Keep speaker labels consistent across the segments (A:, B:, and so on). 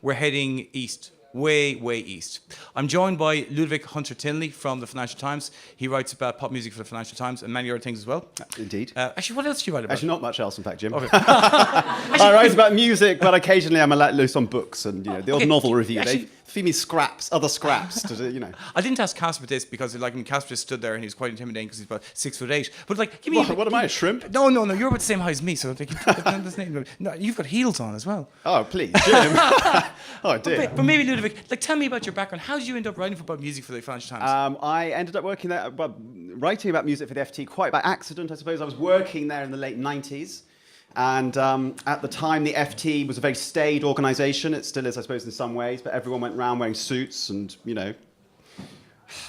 A: we're heading east. Way east. I'm joined by Ludovic Hunter-Tilney from the Financial Times. He writes about pop music for the Financial Times and many other things as well.
B: Indeed.
A: Actually, what else do you write about?
B: Actually, not much else, in fact, Jim.
A: Okay.
B: I write about music, but occasionally I'm let loose on books and the odd novel review.
A: Actually,
B: They feed me other scraps to do,
A: I didn't ask Casper this because, Casper just stood there and he was quite intimidating because he's about 6'8". But give me.
B: What am I, a shrimp?
A: No. You're about the same height as me, so no, you've got heels on as well.
B: Oh, please, Jim. Oh dear.
A: But maybe Ludovic, tell me about your background. How did you end up writing about music for the Financial Times?
B: I ended up working there, writing about music for the FT quite by accident, I suppose. I was working there in the late 90s. And at the time, the FT was a very staid organisation. It still is, I suppose, in some ways. But everyone went around wearing suits and,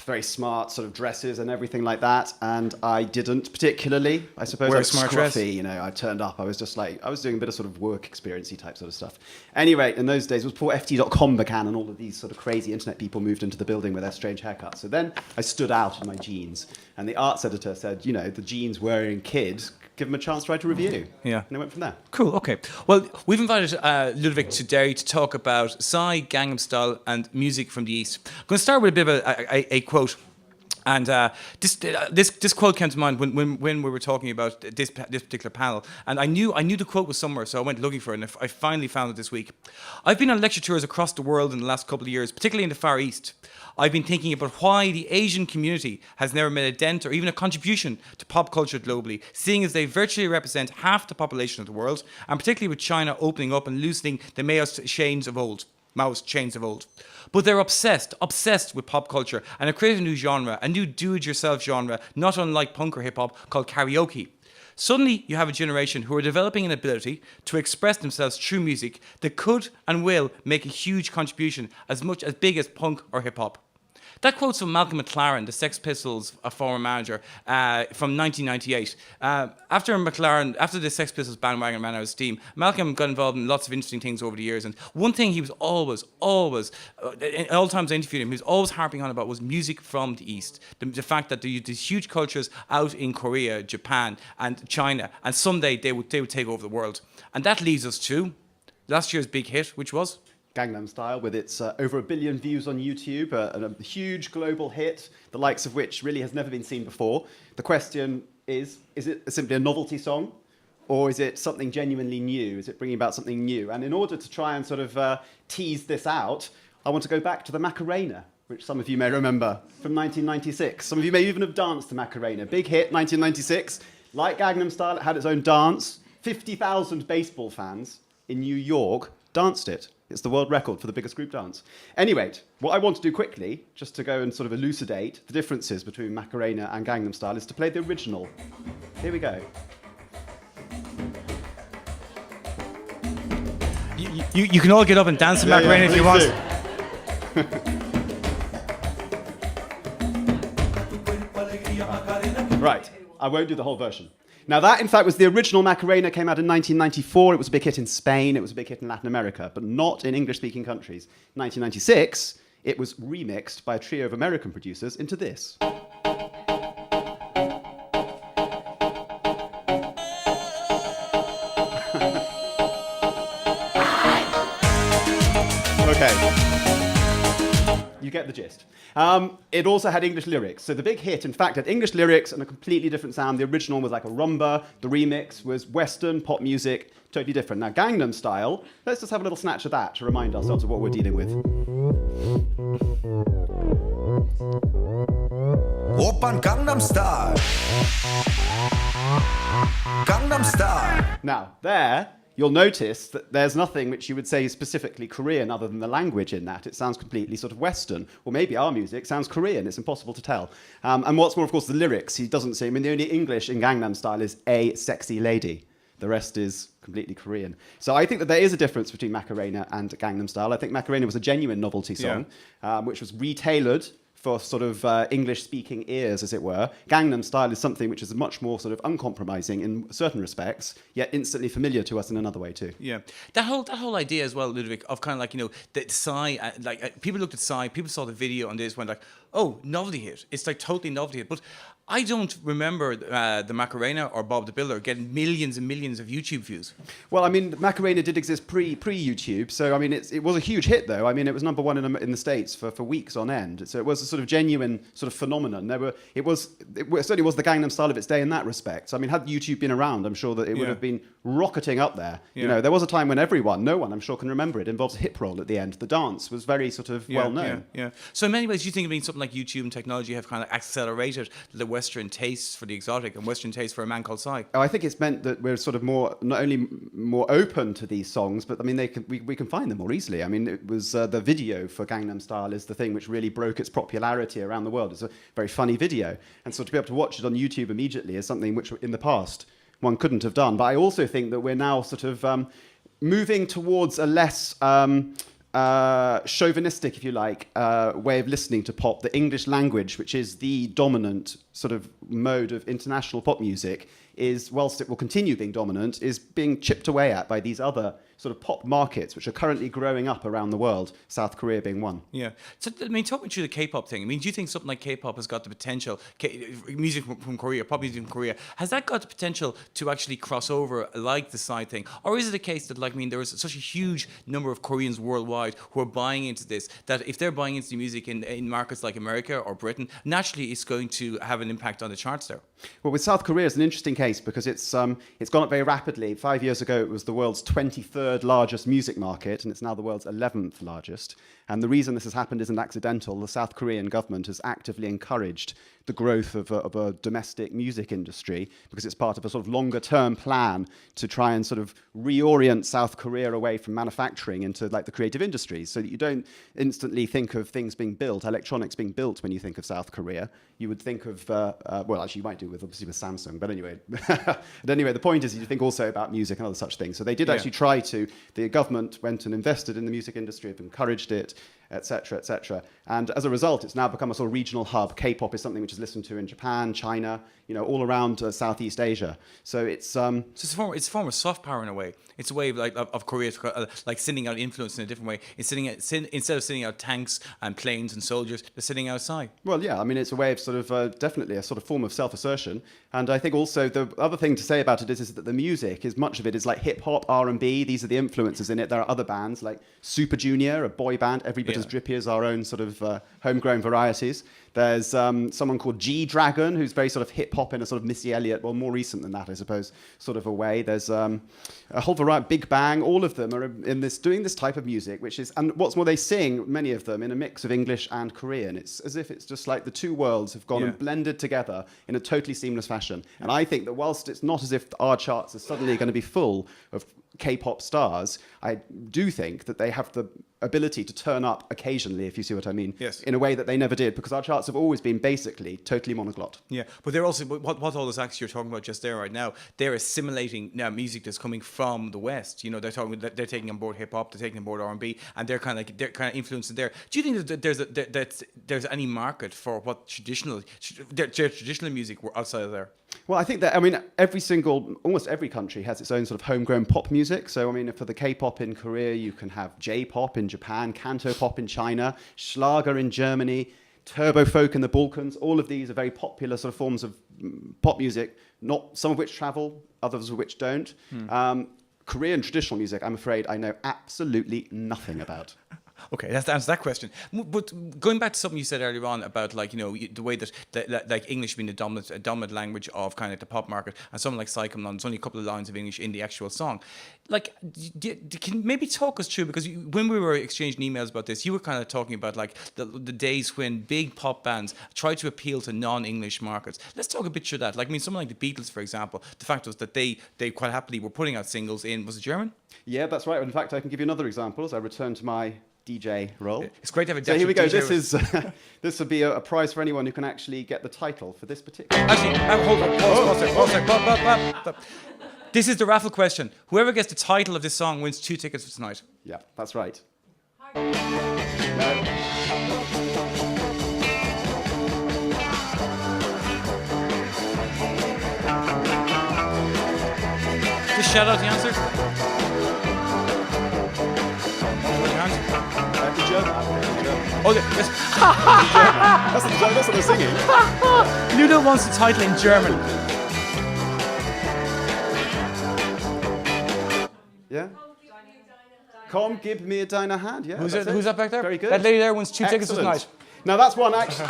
B: very smart sort of dresses and everything like that. And I didn't particularly. I suppose I was
A: smart
B: scruffy. I turned up. I was just I was doing a bit of sort of work experience-y type sort of stuff. Anyway, in those days, it was before FT.com began and all of these sort of crazy internet people moved into the building with their strange haircuts. So then I stood out in my jeans. And the arts editor said, the jeans-wearing kid, give him a chance to write a review.
A: Yeah.
B: And I went from there.
A: Cool, okay. Well, we've invited Ludovic to Derry to talk about Psy, Gangnam Style and music from the East. I'm going to start with a bit of a quote. And this quote came to mind when we were talking about this particular panel. And I knew the quote was somewhere, so I went looking for it, and I finally found it this week. I've been on lecture tours across the world in the last couple of years, particularly in the Far East. I've been thinking about why the Asian community has never made a dent or even a contribution to pop culture globally, seeing as they virtually represent half the population of the world, and particularly with China opening up and loosening the Maoist chains of old. But they're obsessed with pop culture and have created a new genre, a new do-it-yourself genre, not unlike punk or hip-hop, called karaoke. Suddenly, you have a generation who are developing an ability to express themselves through music that could and will make a huge contribution, as big as punk or hip-hop. That quote's from Malcolm McLaren, the Sex Pistols' former manager, from 1998. After the Sex Pistols bandwagon ran out of steam, Malcolm got involved in lots of interesting things over the years. And one thing he was always, in all times I interviewed him, he was always harping on about was music from the East. The fact that these huge cultures out in Korea, Japan, and China, and someday they would take over the world. And that leads us to last year's big hit, which was
B: Gangnam Style, with its over 1 billion views on YouTube, and a huge global hit, the likes of which really has never been seen before. The question is it simply a novelty song, or is it something genuinely new? Is it bringing about something new? And in order to try and sort of tease this out, I want to go back to the Macarena, which some of you may remember, from 1996. Some of you may even have danced to Macarena. Big hit, 1996. Like Gangnam Style, it had its own dance. 50,000 baseball fans in New York danced it. It's the world record for the biggest group dance. Anyway, what I want to do quickly, just to go and sort of elucidate the differences between Macarena and Gangnam Style, is to play the original. Here we go.
A: You can all get up and dance to Macarena if you want.
B: Right, I won't do the whole version. Now that, in fact, was the original Macarena, came out in 1994. It was a big hit in Spain, it was a big hit in Latin America, but not in English-speaking countries. 1996, it was remixed by a trio of American producers into this. Okay. You get the gist. It also had English lyrics. So the big hit, in fact, had English lyrics and a completely different sound. The original was like a rumba. The remix was Western pop music, totally different. Now, Gangnam Style, let's just have a little snatch of that to remind ourselves of what we're dealing with.
C: Open Gangnam Style. Gangnam Style.
B: Now, there, you'll notice that there's nothing which you would say is specifically Korean other than the language in that. It sounds completely sort of Western. Or maybe our music sounds Korean. It's impossible to tell. And what's more, of course, the lyrics. He doesn't say, the only English in Gangnam Style is a sexy lady. The rest is completely Korean. So I think that there is a difference between Macarena and Gangnam Style. I think Macarena was a genuine novelty song, which was retailored for sort of English-speaking ears, as it were. Gangnam Style is something which is much more sort of uncompromising in certain respects, yet instantly familiar to us in another way too.
A: Yeah, that whole idea as well, Ludovic, of kind of like, that Psy, people looked at Psy, people saw the video and they just went like, oh, novelty hit. It's like totally novelty hit. But I don't remember the Macarena or Bob the Builder getting millions and millions of YouTube views.
B: Well, I mean, Macarena did exist pre-YouTube, so I mean, it was a huge hit, though. I mean, it was number one in the States for weeks on end. So it was a sort of genuine sort of phenomenon. It certainly was the Gangnam Style of its day in that respect. So, I mean, had YouTube been around, I'm sure that it would have been rocketing up there.
A: Yeah.
B: You know, there was a time when no one, I'm sure, can remember it. It involves a hip roll at the end. The dance was very sort of well known.
A: Yeah. So in many ways, you think of being something like YouTube and technology have kind of accelerated the Western tastes for the exotic and Western tastes for a man called Psy.
B: I think it's meant that we're sort of not only more open to these songs, but I mean we can find them more easily. I mean, it was the video for Gangnam Style is the thing which really broke its popularity around the world. It's a very funny video, and so to be able to watch it on YouTube immediately is something which in the past one couldn't have done. But I also think that we're now sort of moving towards a less chauvinistic, if you like, way of listening to pop. The English language, which is the dominant sort of mode of international pop music, is, whilst it will continue being dominant, is being chipped away at by these other sort of pop markets, which are currently growing up around the world, South Korea being one.
A: Yeah. So, I mean, talk me through the K-pop thing. I mean, do you think something like K-pop has got the potential, music from Korea, pop music from Korea, has that got the potential to actually cross over like the side thing? Or is it a case that, like, I mean, there is such a huge number of Koreans worldwide who are buying into this, that if they're buying into the music in markets like America or Britain, naturally it's going to have an impact on the charts there?
B: Well, with South Korea, it's an interesting case because it's gone up very rapidly. 5 years ago, it was the world's 23rd largest music market, and it's now the world's 11th largest. And the reason this has happened isn't accidental. The South Korean government has actively encouraged the growth of a domestic music industry because it's part of a sort of longer-term plan to try and sort of reorient South Korea away from manufacturing into like the creative industries, so that you don't instantly think of things being built, electronics being built when you think of South Korea. You would think of, well, actually you might do obviously with Samsung, but anyway. But anyway, the point is you think also about music and other such things. So they did actually try to, the government went and invested in the music industry, have encouraged it, etc., etc. And as a result, it's now become a sort of regional hub. K-pop is something which is listened to in Japan, China, you know, all around Southeast Asia. So it's
A: So it's a form of soft power in a way. It's a way of Korea, like sending out influence in a different way. It's instead of sending out tanks and planes and soldiers, they're sitting outside.
B: Well, yeah, I mean, it's a way of sort of definitely a sort of form of self-assertion. And I think also the other thing to say about it is that the music is much of it is like hip hop, R&B. These are the influences in it. There are other bands like Super Junior, a boy band, every bit as drippy as our own sort of homegrown varieties. There's someone called G-Dragon, who's very sort of hip-hop in a sort of Missy Elliott, well, more recent than that, I suppose, sort of a way. There's a whole variety, Big Bang, all of them are in this doing this type of music, which is, and what's more, they sing, many of them, in a mix of English and Korean. It's as if it's just like the two worlds have gone and blended together in a totally seamless fashion. And I think that whilst it's not as if our charts are suddenly going to be full of K-pop stars, I do think that they have the ability to turn up occasionally, if you see what I mean, in a way that they never did, because our charts have always been basically totally monoglot. Yeah,
A: but they're also, what all those acts you're talking about just there right now, they're assimilating now music that's coming from the West. You know, they're taking on board hip hop, they're taking on board R&B, and they're kind of influencing there. Do you think that there's any market for what traditional music were outside of there?
B: Well, I think that, I mean, almost every country has its own sort of homegrown pop music. So, I mean, for the K-pop in Korea, you can have J-pop in Japan, Canto pop in China, Schlager in Germany, turbo folk in the Balkans. All of these are very popular sort of forms of pop music, some of which travel, others of which don't. Korean traditional music, I'm afraid I know absolutely nothing about.
A: Okay, that's to answer that question. But going back to something you said earlier on about, like, you know, the way that like English being the dominant language of kind of the pop market, and something like Psy Come On, there's only a couple of lines of English in the actual song. Like, can you maybe talk us through, because when we were exchanging emails about this, you were kind of talking about like the days when big pop bands tried to appeal to non-English markets. Let's talk a bit through that. Like, I mean, someone like the Beatles, for example, the fact was that they quite happily were putting out singles in, was it German?
B: Yeah, that's right. In fact, I can give you another example as I return to my DJ role.
A: It's great to have a
B: So here we go.
A: DJ
B: This would be a prize for anyone who can actually get the title for this particular.
A: Actually, hold on. Pause. This is the raffle question. Whoever gets the title of this song wins 2 tickets for tonight.
B: Yeah, that's right.
A: Just shout out the answer. Oh, yes.
B: That's what they're singing.
A: Ludo wants the title in German.
B: Yeah? Come, give me a deine Hand. Yeah,
A: Who's
B: that's it.
A: Who's that back there?
B: Very good.
A: That lady there wants 2 tickets
B: Excellent.
A: tonight.
B: Now that's one actually.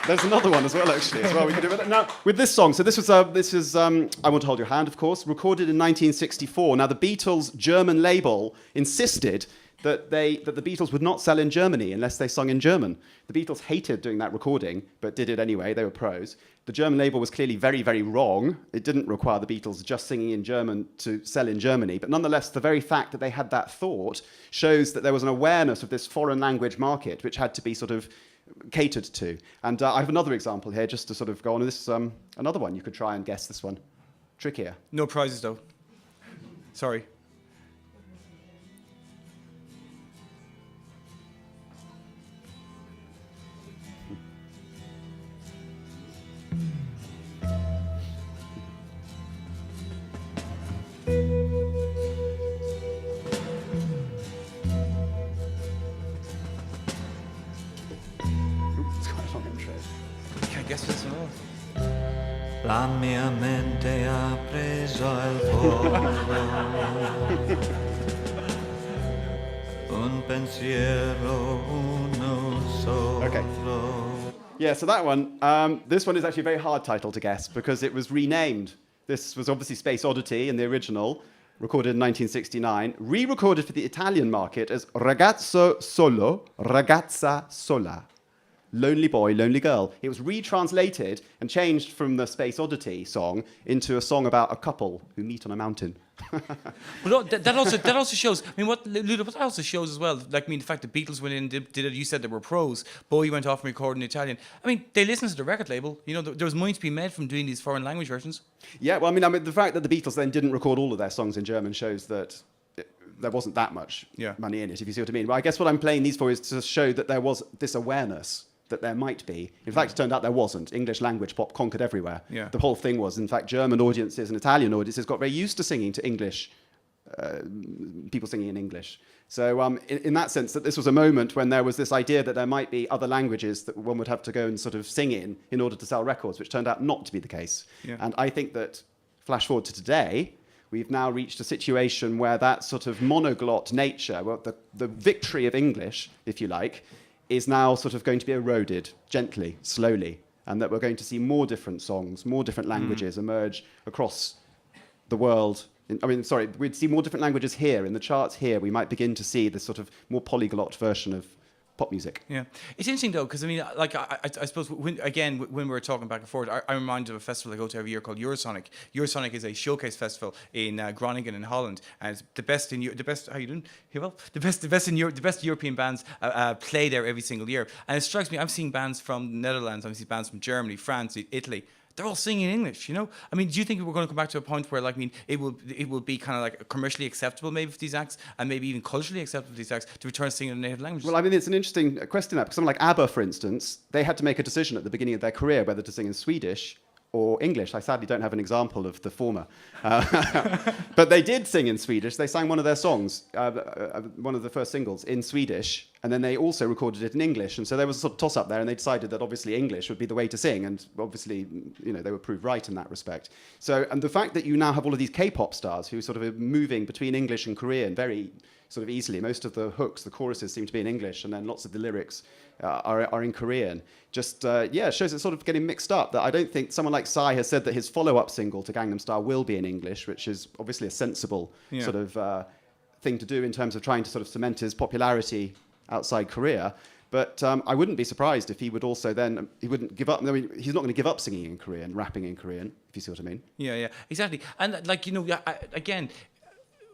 B: There's another one as well, actually. As well, we can do it now with this song. So this is "I Want to Hold Your Hand," of course, recorded in 1964. Now the Beatles' German label insisted that the Beatles would not sell in Germany unless they sung in German. The Beatles hated doing that recording, but did it anyway. They were pros. The German label was clearly very, very wrong. It didn't require the Beatles just singing in German to sell in Germany. But nonetheless, the very fact that they had that thought shows that there was an awareness of this foreign language market, which had to be sort of catered to. And I have another example here, just to sort of go on. This another one. You could try and guess this one. Trickier.
A: No prizes though. Sorry.
B: It's quite a long intro.
A: Can't guess this at all.
C: La mia mente ha preso il volo. Un pensiero uno solo.
B: Okay. Yeah, so that one, this one is actually a very hard title to guess because it was renamed. This was obviously Space Oddity in the original, recorded in 1969, re-recorded for the Italian market as Ragazzo Solo, Ragazza Sola. Lonely Boy, Lonely Girl. It was retranslated and changed from the Space Oddity song into a song about a couple who meet on a mountain.
A: But that also shows. I mean, what that also shows as well. Like, I mean, the fact that Beatles went in and did it. You said they were pros. Bowie went off and recorded in Italian. I mean, they listened to the record label. You know, there was money to be made from doing these foreign language versions.
B: Yeah, well, I mean, the fact that the Beatles then didn't record all of their songs in German shows that there wasn't that much money in it, if you see what I mean. But I guess what I'm playing these for is to show that there was this awareness that there might be. In fact, it turned out there wasn't. English language pop conquered everywhere.
A: Yeah.
B: The whole thing was, in fact, German audiences and Italian audiences got very used to singing to English, people singing in English. So in that sense, that this was a moment when there was this idea that there might be other languages that one would have to go and sort of sing in order to sell records, which turned out not to be the case.
A: Yeah.
B: And I think that, flash forward to today, we've now reached a situation where that sort of monoglot nature, well, the victory of English, if you like, is now sort of going to be eroded gently, slowly, and that we're going to see more different songs, more different languages emerge across the world. We'd see more different languages here, in the charts here. We might begin to see this sort of more polyglot version of pop music.
A: Yeah, it's interesting though, because I mean, like I suppose when we were talking back and forth, I'm reminded of a festival I go to every year called Eurosonic. Eurosonic is a showcase festival in Groningen in Holland, and it's the best in the best. How you doing? Yeah, well, the best European bands play there every single year, and it strikes me. I'm seeing bands from the Netherlands, I'm seeing bands from Germany, France, Italy. They're all singing English, you know. I mean, do you think we're going to come back to a point where, like, I mean, it will be kind of like commercially acceptable maybe for these acts, and maybe even culturally acceptable for these acts to return singing in native languages?
B: Well, I mean, it's an interesting question because someone like ABBA, for instance, they had to make a decision at the beginning of their career whether to sing in Swedish or English. I sadly don't have an example of the former. But they did sing in Swedish. They sang one of their songs, one of the first singles, in Swedish, and then they also recorded it in English. And so there was a sort of toss-up there, and they decided that obviously English would be the way to sing, and obviously, you know, they were proved right in that respect. So, and the fact that you now have all of these K-pop stars who sort of are moving between English and Korean very sort of easily. Most of the hooks, the choruses seem to be in English, and then lots of the lyrics are in Korean. Just, it shows it's sort of getting mixed up. That I don't think someone like Psy has said that his follow-up single to Gangnam Style will be in English, which is obviously a sensible sort of thing to do in terms of trying to sort of cement his popularity outside Korea. But I wouldn't be surprised if he would also then, he wouldn't give up. I mean, he's not going to give up singing in Korean, rapping in Korean, if you see what I mean.
A: Yeah, exactly. And like, you know, again,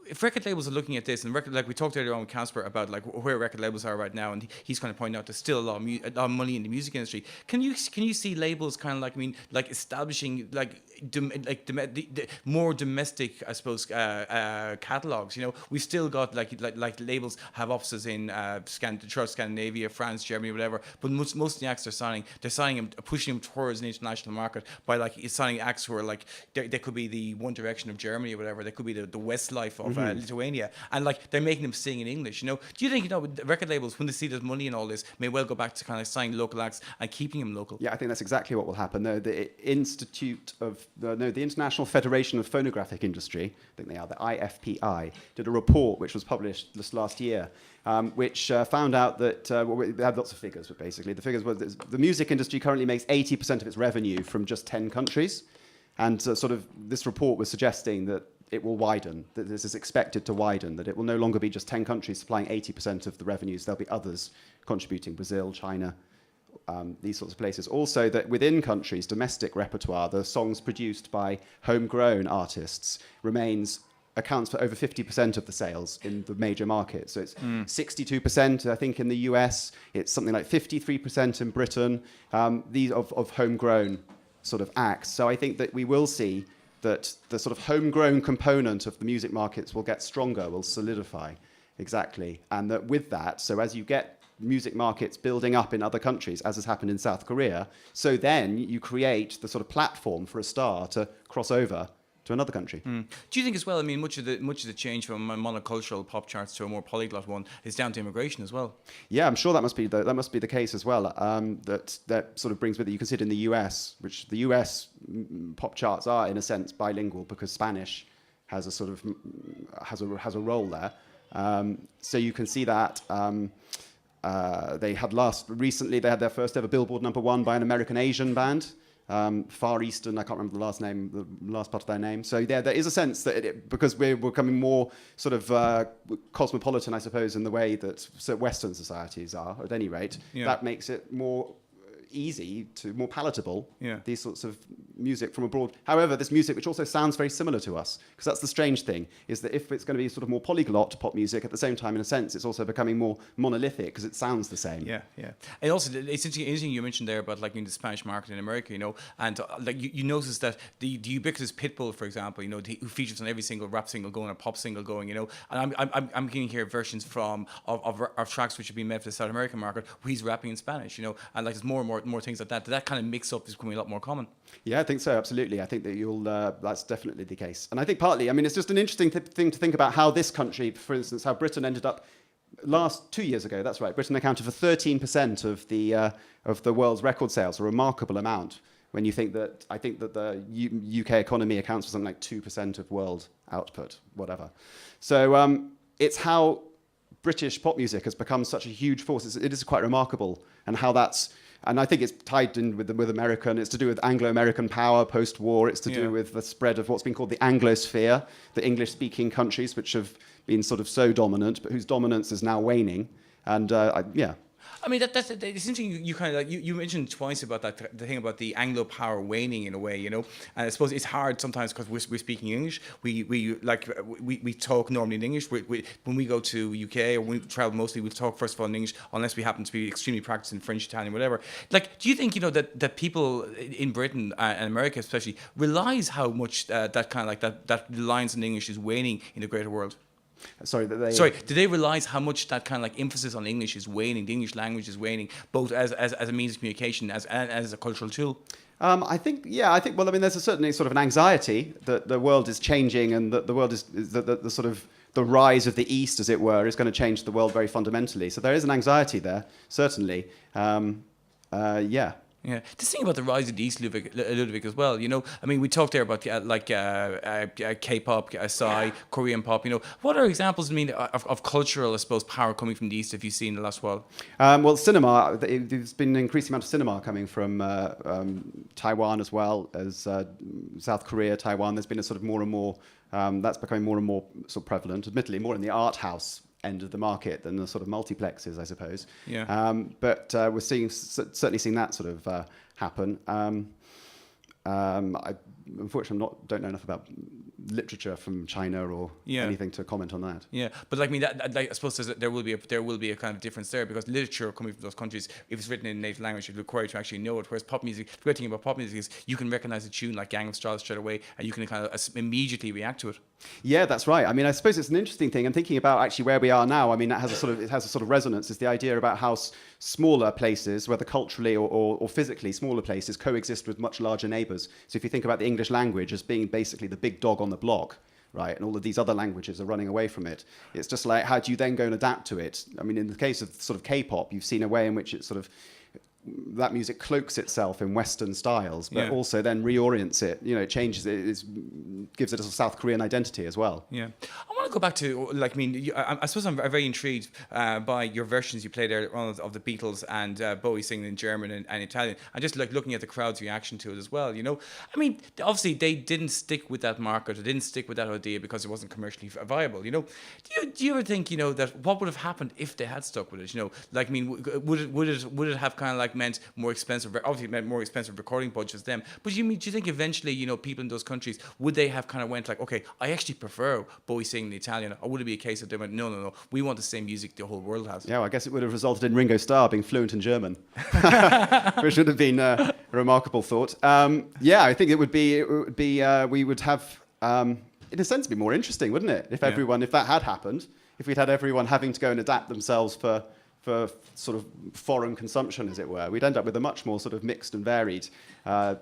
A: if record labels are looking at this, and like we talked earlier on with Casper about like where record labels are right now, and he's kind of pointing out there's still a lot of money in the music industry. Can you see labels kind of like, I mean, like establishing more domestic, I suppose, catalogs? You know, we've still got like labels have offices in Scandinavia, France, Germany, whatever. But most of the acts they're signing them, pushing them towards an international market by like signing acts who are like they could be the One Direction of Germany or whatever. They could be the Westlife Lithuania, and like they're making them sing in English. You know, do you think the record labels, when they see there's money in all this, may well go back to kind of signing local acts and keeping them local?
B: Yeah, I think that's exactly what will happen. The International Federation of Phonographic Industry, I think they are, the IFPI, did a report which was published this last year, which found out that, they had lots of figures, but basically the figures were that the music industry currently makes 80% of its revenue from just 10 countries. And this report was suggesting that it will widen, that this is expected to widen, that it will no longer be just 10 countries supplying 80% of the revenues. There'll be others contributing, Brazil, China, these sorts of places. Also, that within countries, domestic repertoire, the songs produced by homegrown artists accounts for over 50% of the sales in the major markets. So it's 62%, I think, in the US. It's something like 53% in Britain, these of homegrown sort of acts. So I think that we will see that the sort of homegrown component of the music markets will get stronger, will solidify, exactly. And that with that, so as you get music markets building up in other countries, as has happened in South Korea, so then you create the sort of platform for a star to cross over to another country.
A: Do you think as well, I mean, much of the change from a monocultural pop charts to a more polyglot one is down to immigration as well?
B: Yeah, I'm sure that must be the case as well. That sort of brings with it, you can see it in the US, which the US pop charts are in a sense bilingual because Spanish has a sort of has a role there. So you can see that. They had recently they had their first ever Billboard #1 by an American Asian band. Far Eastern, I can't remember the last part of their name. So yeah, there is a sense that because we're becoming more sort of cosmopolitan, I suppose, in the way that Western societies are, at any rate, that makes it more more palatable, these sorts of music from abroad. However, this music, which also sounds very similar to us, because that's the strange thing, is that if it's going to be sort of more polyglot pop music, at the same time, in a sense, it's also becoming more monolithic because it sounds the same.
A: Yeah. And also, it's interesting you mentioned there about like in the Spanish market in America, and like you notice that the ubiquitous Pitbull, for example, who features on every single rap single going or pop single going, and I'm getting here versions of tracks which have been made for the South American market where he's rapping in Spanish, and like there's more and more things like that. That kind of mix-up is becoming a lot more common.
B: Yeah, I think so, absolutely. I think that that's definitely the case. And I think partly, I mean, it's just an interesting thing to think about how this country, for instance, how Britain ended up 2 years ago, that's right, Britain accounted for 13% of the world's record sales, a remarkable amount when you think that, I think that the UK economy accounts for something like 2% of world output, whatever. So it's how British pop music has become such a huge force. It is quite remarkable, and how and I think it's tied in with American. It's to do with Anglo-American power post-war. It's to do with the spread of what's been called the Anglo-sphere, the English-speaking countries, which have been sort of so dominant, but whose dominance is now waning. And
A: I mean, that's it's interesting. You kind of you mentioned twice about that the thing about the Anglo power waning in a way, And I suppose it's hard sometimes because we're speaking English. We talk normally in English. When we go to UK or when we travel, mostly we talk first of all in English, unless we happen to be extremely practiced in French, Italian, whatever. Like, do you think that people in Britain and America especially realize how much that kind of like that reliance on English is waning in the greater world?
B: Sorry,
A: do they realise how much that kind of like emphasis on English is waning, the English language is waning, both as a means of communication and as a cultural tool?
B: I think, well, I mean, there's certainly sort of an anxiety that the world is changing, and that the world is the sort of the rise of the East, as it were, is going to change the world very fundamentally. So there is an anxiety there, certainly.
A: Yeah, this thing about the rise of the East, Ludwig, as well. I mean, we talked there about K-pop, Psy, Korean pop. What are examples? I mean, of cultural, I suppose, power coming from the East? Have you seen in the last while?
B: Well, cinema. There's been an increasing amount of cinema coming from Taiwan as well as South Korea, Taiwan. There's been a sort of more and more. That's becoming more and more sort of prevalent. Admittedly, more in the art house end of the market than the sort of multiplexes, I suppose.
A: Yeah.
B: But we're certainly seeing that sort of happen. I unfortunately don't know enough about literature from China or anything to comment on that.
A: Yeah, but like, I mean, I suppose there will be a kind of difference there, because literature coming from those countries, if it's written in native language, you're required to actually know it. Whereas pop music, the great thing about pop music is you can recognize a tune like Gangnam Style straight away, and you can kind of immediately react to it.
B: Yeah, that's right. I mean, I suppose it's an interesting thing. And thinking about actually where we are now, I mean, it has a sort of resonance. It's the idea about how smaller places, whether culturally or physically, smaller places coexist with much larger neighbours. So if you think about the English language as being basically the big dog on the block, right? And all of these other languages are running away from it. It's just like, how do you then go and adapt to it? I mean, in the case of sort of K-pop, you've seen a way in which it sort of, that music cloaks itself in Western styles, but also then reorients it. You know, it changes it, gives it a South Korean identity as well.
A: Yeah, I want to go back to, like, I mean, I suppose I'm very intrigued by your versions you played earlier on of the Beatles and Bowie singing in German and Italian, and just like looking at the crowd's reaction to it as well. You know, I mean, obviously they didn't stick with that market, or didn't stick with that idea because it wasn't commercially viable. You know, do you ever think, you know, that what would have happened if they had stuck with it? You know, like, I mean, would it have kind of like meant more expensive, obviously it meant more expensive recording budgets them, but do you think eventually, you know, people in those countries, would they have kind of went like, okay, I actually prefer Bowie singing the Italian, or would it be a case that they went, no, we want the same music the whole world has?
B: Yeah, well, I guess it would have resulted in Ringo Starr being fluent in German, which would have been a remarkable thought. Yeah, I think it would be we would have, in a sense, be more interesting, wouldn't it? If if that had happened, if we'd had everyone having to go and adapt themselves for sort of foreign consumption, as it were, we'd end up with a much more sort of mixed and varied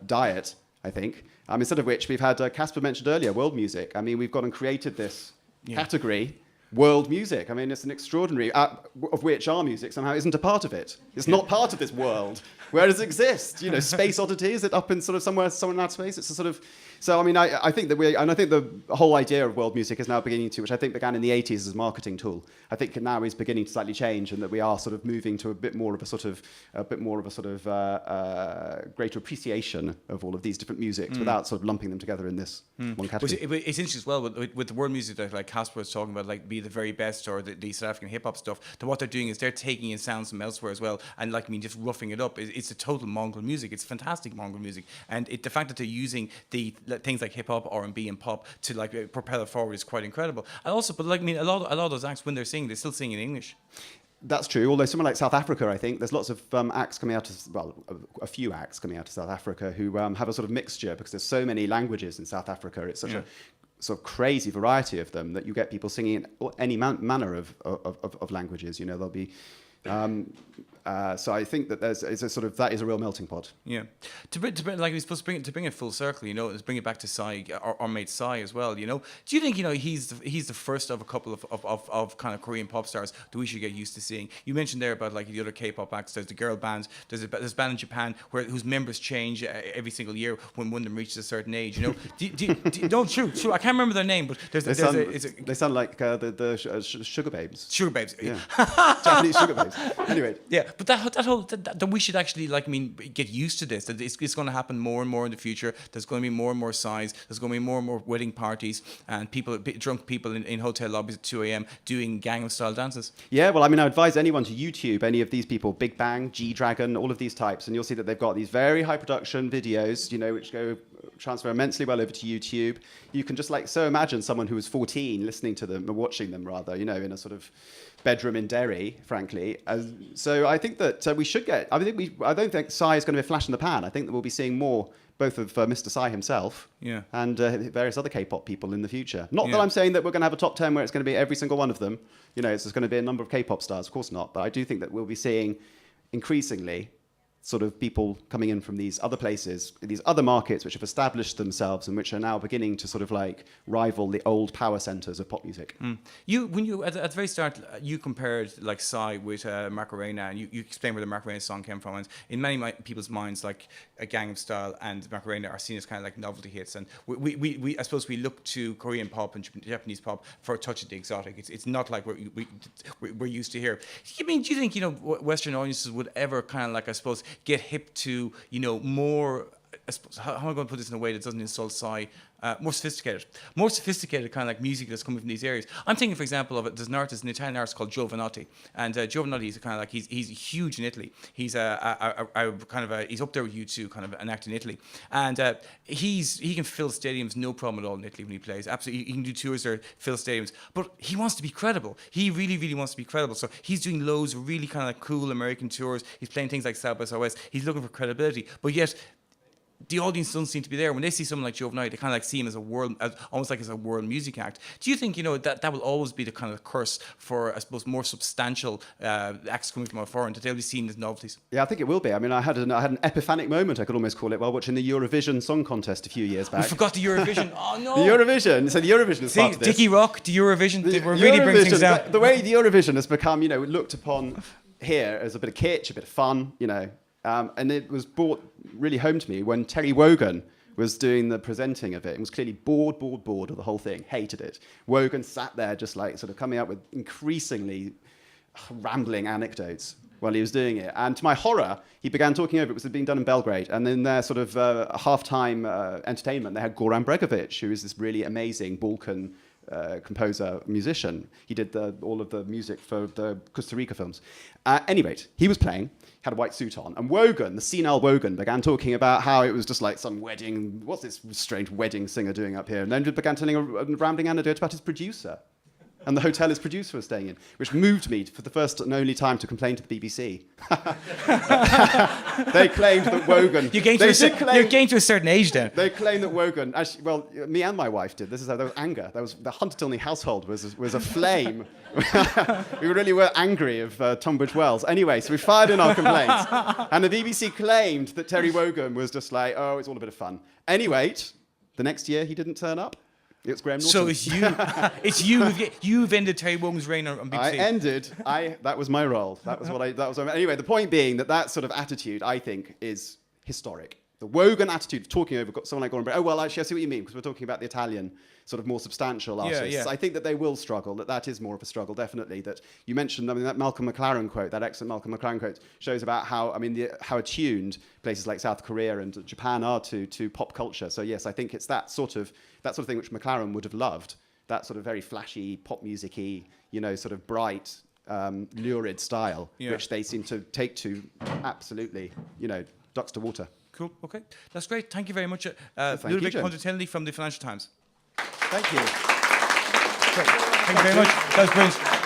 B: diet, I think. Instead of which, we've had, Casper mentioned earlier, world music. I mean, we've gone and created this category, world music. I mean, it's an extraordinary, of which our music somehow isn't a part of it. It's not part of this world. Where does it exist? You know, Space Oddity, is it up in sort of somewhere in outer space? It's a sort of, so I mean, I think that I think the whole idea of world music is now beginning to, which I think began in the 80s as a marketing tool, I think now is beginning to slightly change, and that we are sort of moving to a bit more of a sort of greater appreciation of all of these different musics without sort of lumping them together in this one category.
A: It's interesting as well with the world music that like Casper was talking about, like be the very best, or the South African hip hop stuff. That what they're doing is they're taking in sounds from elsewhere as well, and like, I mean, just roughing it up. It's a total Mongol music. It's fantastic Mongol music, and the fact that they're using the things like hip hop, R&B, and pop to like propel it forward is quite incredible. And also, but like, I mean, a lot of those acts, when they're singing, they're still singing in English.
B: That's true. Although somewhere like South Africa, I think there's lots of acts coming out of, well, a few acts coming out of South Africa who have a sort of mixture, because there's so many languages in South Africa. It's such a sort of crazy variety of them that you get people singing in any manner of languages. You know, there'll be. So I think that that is a real melting pot. Yeah,
A: to bring, like, we're supposed to bring it full circle. You know, is bring it back to Psy, our mate Psy as well. You know, do you think, you know, he's the first of a couple of kind of Korean pop stars that we should get used to seeing? You mentioned there about like the other K-pop acts. There's the girl bands. There's a band in Japan whose members change every single year when one of them reaches a certain age. You know, no, true. I can't remember their name, but
B: they sound like the Sugar Babes.
A: Sugar Babes,
B: yeah. Japanese Sugar Babes. Anyway,
A: yeah. But that we should actually, like, I mean, get used to this. That it's going to happen more and more in the future. There's going to be more and more size. There's going to be more and more wedding parties and drunk people in hotel lobbies at 2 a.m. doing Gangnam Style dances.
B: Yeah, well, I mean, I advise anyone to YouTube any of these people, Big Bang, G-Dragon, all of these types, and you'll see that they've got these very high production videos, you know, which transfer immensely well over to YouTube. You can just imagine someone who was 14 listening to them, or watching them rather, you know, in a sort of bedroom in Derry, frankly. So I think that we should get. I don't think Psy is going to be a flash in the pan. I think that we'll be seeing more, both of Mr. Psy himself, and various other K-pop people in the future. Not that I'm saying that we're going to have a top 10 where it's going to be every single one of them. You know, there's going to be a number of K-pop stars, of course not. But I do think that we'll be seeing increasingly sort of people coming in from these other places, these other markets which have established themselves and which are now beginning to sort of like rival the old power centers of pop music.
A: When you at the very start, you compared like Psy with Macarena, and you explained where the Macarena song came from. And in many people's minds, like a Gangnam Style and Macarena are seen as kind of like novelty hits. And we I suppose we look to Korean pop and Japanese pop for a touch of the exotic. It's not like we're used to here. I mean, do you think, you know, Western audiences would ever kind of like, I suppose, get hip to, you know, more, I suppose, how am I going to put this in a way that doesn't insult Psy? More sophisticated kind of like music that's coming from these areas. I'm thinking, for example, of it. There's an Italian artist called Giovanotti, and Giovanotti is kind of like he's huge in Italy. He's he's up there with U2, kind of an act in Italy, and he can fill stadiums no problem at all in Italy when he plays. Absolutely, he can do tours there, fill stadiums. But he wants to be credible. He really, really wants to be credible. So he's doing loads of really kind of like cool American tours. He's playing things like South by Southwest. He's looking for credibility, but yet the audience doesn't seem to be there. When they see someone like Joe Knight, they kind of like see him as almost like as a world music act. Do you think, that will always be the kind of curse for, I suppose, more substantial acts coming from our foreign, that they'll be seen as novelties?
B: Yeah, I think it will be. I mean, I had an epiphanic moment, I could almost call it, while watching the Eurovision Song Contest a few years back.
A: We forgot the Eurovision. Oh, no.
B: The Eurovision is part of this.
A: Dickie Rock, the Eurovision, they were really bringing things down.
B: The way the Eurovision has become, looked upon here as a bit of kitsch, a bit of fun, and it was brought really home to me when Terry Wogan was doing the presenting of it and was clearly bored of the whole thing, hated it. Wogan sat there just like sort of coming up with increasingly rambling anecdotes while he was doing it. And to my horror, he began talking over it. It was being done in Belgrade. And in their sort of half-time entertainment, they had Goran Bregovic, who is this really amazing Balkan composer, musician. He did all of the music for the Costa Rica films. At any rate, he was playing, had a white suit on, and Wogan, the senile Wogan, began talking about how it was just like some wedding, what's this strange wedding singer doing up here? And then began telling a rambling anecdote about his producer and the hotel his producer was staying in, which moved me for the first and only time to complain to the BBC. They claimed that Wogan... You're
A: getting to a certain age then.
B: They claimed that Wogan... Actually, well, me and my wife did. There was anger. The Hunter-Tilney household was aflame. We really were angry of Tunbridge Wells. Anyway, so we fired in our complaints. And the BBC claimed that Terry Wogan was just like, oh, it's all a bit of fun. Anyway, the next year he didn't turn up. It's Graham Norton.
A: So you've ended Terry Wogan's reign on BBC.
B: That was my role. Anyway, the point being that sort of attitude, I think, is historic. The Wogan attitude of talking over someone like Goran Bregovic. Oh, well, actually, I see what you mean, because we're talking about the Italian sort of more substantial artists.
A: Yeah.
B: I think that they will struggle, that is more of a struggle, definitely. That you mentioned, that Malcolm McLaren quote, that excellent Malcolm McLaren quote, shows about how attuned places like South Korea and Japan are to pop culture. So yes, I think it's that sort of thing which McLaren would have loved, that sort of very flashy, pop music-y, sort of bright, lurid style, which they seem to take to absolutely, ducks to water.
A: Cool. Okay. That's great. Thank you very much.
B: Ludovic
A: Hunter-Tilney from the Financial Times.
B: Thank you.
A: Great. Thank you very much. That was brilliant.